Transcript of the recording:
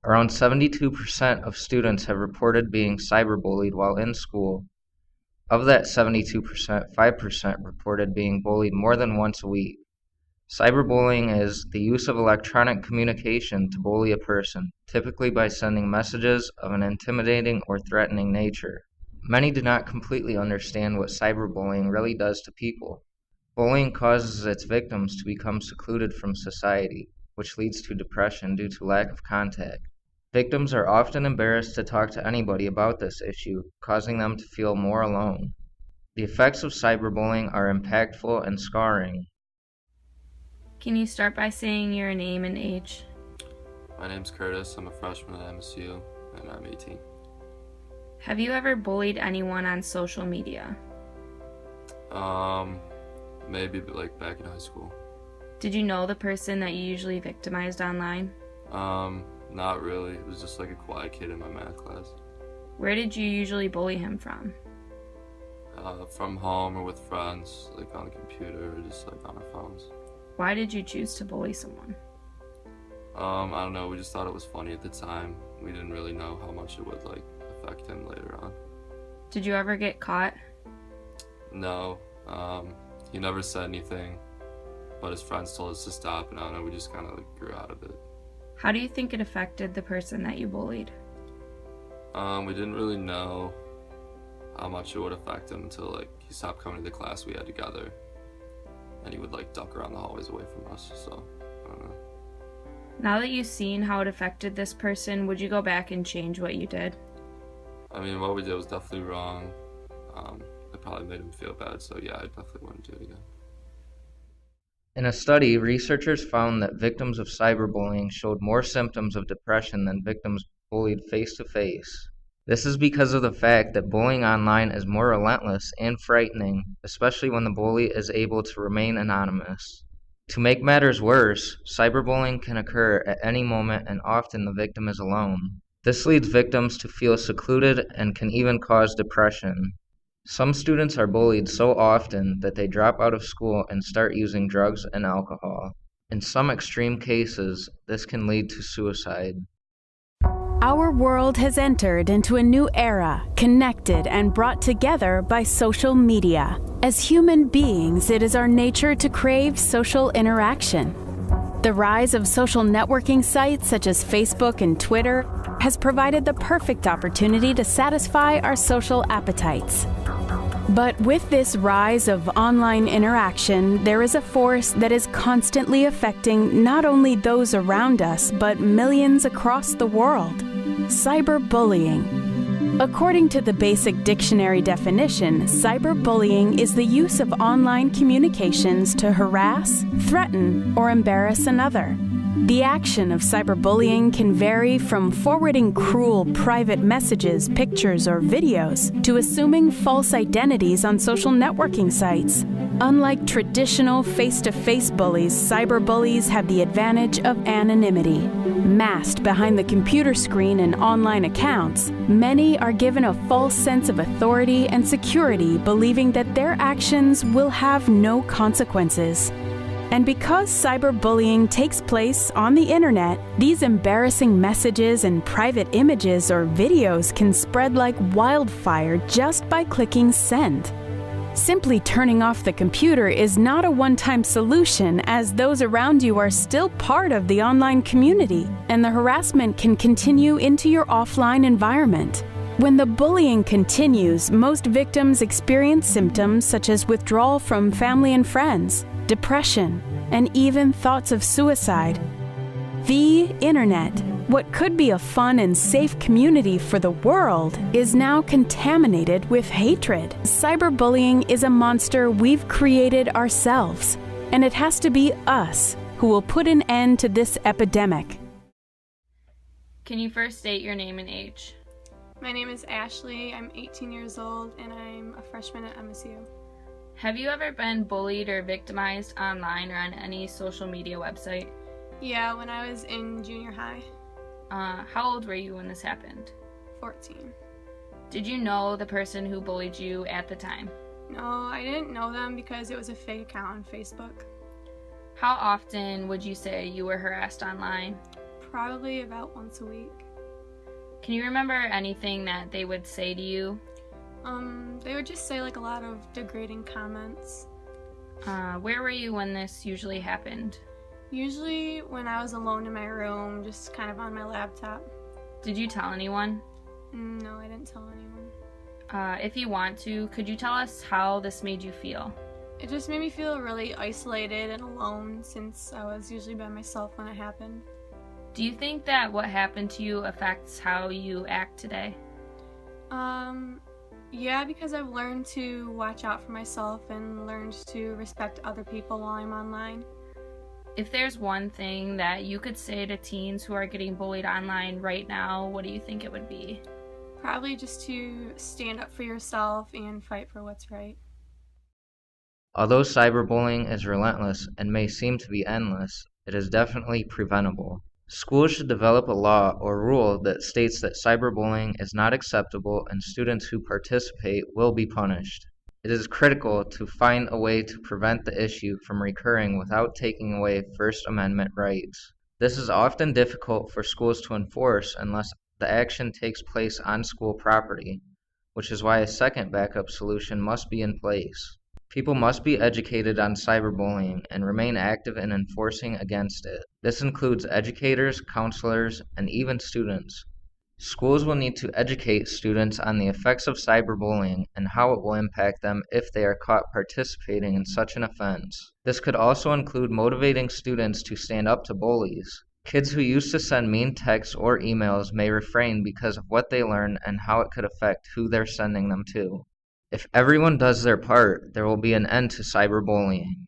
Around 72% of students have reported being cyberbullied while in school. Of that 72%, 5% reported being bullied more than once a week. Cyberbullying is the use of electronic communication to bully a person, typically by sending messages of an intimidating or threatening nature. Many do not completely understand what cyberbullying really does to people. Bullying causes its victims to become secluded from society, which leads to depression due to lack of contact. Victims are often embarrassed to talk to anybody about this issue, causing them to feel more alone. The effects of cyberbullying are impactful and scarring. Can you start by saying your name and age? My name's Curtis, I'm a freshman at MSU, and I'm 18. Have you ever bullied anyone on social media? Maybe, but like back in high school. Did you know the person that you usually victimized online? Not really. It was just like a quiet kid in my math class. Where did you usually bully him from? From home or with friends, like on the computer or just like on our phones. Why did you choose to bully someone? I don't know, we just thought it was funny at the time. We didn't really know how much it would like affect him later on. Did you ever get caught? No, he never said anything, but his friends told us to stop, and I don't know, we just kind of like grew out of it. How do you think it affected the person that you bullied? We didn't really know how much it would affect him until like he stopped coming to the class we had together, and he would like duck around the hallways away from us, so I don't know. Now that you've seen how it affected this person, would you go back and change what you did? I mean, what we did was definitely wrong. It probably made him feel bad, so yeah, I definitely wouldn't do it again. In a study, researchers found that victims of cyberbullying showed more symptoms of depression than victims bullied face-to-face. This is because of the fact that bullying online is more relentless and frightening, especially when the bully is able to remain anonymous. To make matters worse, cyberbullying can occur at any moment and often the victim is alone. This leads victims to feel secluded and can even cause depression. Some students are bullied so often that they drop out of school and start using drugs and alcohol. In some extreme cases, this can lead to suicide. Our world has entered into a new era, connected and brought together by social media. As human beings, it is our nature to crave social interaction. The rise of social networking sites such as Facebook and Twitter has provided the perfect opportunity to satisfy our social appetites. But with this rise of online interaction, there is a force that is constantly affecting not only those around us, but millions across the world: cyberbullying. According to the basic dictionary definition, cyberbullying is the use of online communications to harass, threaten, or embarrass another. The action of cyberbullying can vary from forwarding cruel private messages, pictures, or videos to assuming false identities on social networking sites. Unlike traditional face-to-face bullies, cyberbullies have the advantage of anonymity. Masked behind the computer screen and online accounts, many are given a false sense of authority and security, believing that their actions will have no consequences. And because cyberbullying takes place on the internet, these embarrassing messages and private images or videos can spread like wildfire just by clicking send. Simply turning off the computer is not a one-time solution, as those around you are still part of the online community, and the harassment can continue into your offline environment. When the bullying continues, most victims experience symptoms such as withdrawal from family and friends, depression, and even thoughts of suicide. The internet, what could be a fun and safe community for the world, is now contaminated with hatred. Cyberbullying is a monster we've created ourselves, and it has to be us who will put an end to this epidemic. Can you first state your name and age? My name is Ashley, I'm 18 years old, and I'm a freshman at MSU. Have you ever been bullied or victimized online or on any social media website? Yeah, when I was in junior high. How old were you when this happened? 14. Did you know the person who bullied you at the time? No, I didn't know them because it was a fake account on Facebook. How often would you say you were harassed online? Probably about once a week. Can you remember anything that they would say to you? They would just say like a lot of degrading comments. Where were you when this usually happened? Usually when I was alone in my room, just kind of on my laptop. Did you tell anyone? No, I didn't tell anyone. If you want to, could you tell us how this made you feel? It just made me feel really isolated and alone since I was usually by myself when it happened. Do you think that what happened to you affects how you act today? Yeah, because I've learned to watch out for myself and learned to respect other people while I'm online. If there's one thing that you could say to teens who are getting bullied online right now, what do you think it would be? Probably just to stand up for yourself and fight for what's right. Although cyberbullying is relentless and may seem to be endless, it is definitely preventable. Schools should develop a law or rule that states that cyberbullying is not acceptable and students who participate will be punished. It is critical to find a way to prevent the issue from recurring without taking away First Amendment rights. This is often difficult for schools to enforce unless the action takes place on school property, which is why a second backup solution must be in place. People must be educated on cyberbullying and remain active in enforcing against it. This includes educators, counselors, and even students. Schools will need to educate students on the effects of cyberbullying and how it will impact them if they are caught participating in such an offense. This could also include motivating students to stand up to bullies. Kids who used to send mean texts or emails may refrain because of what they learn and how it could affect who they're sending them to. If everyone does their part, there will be an end to cyberbullying.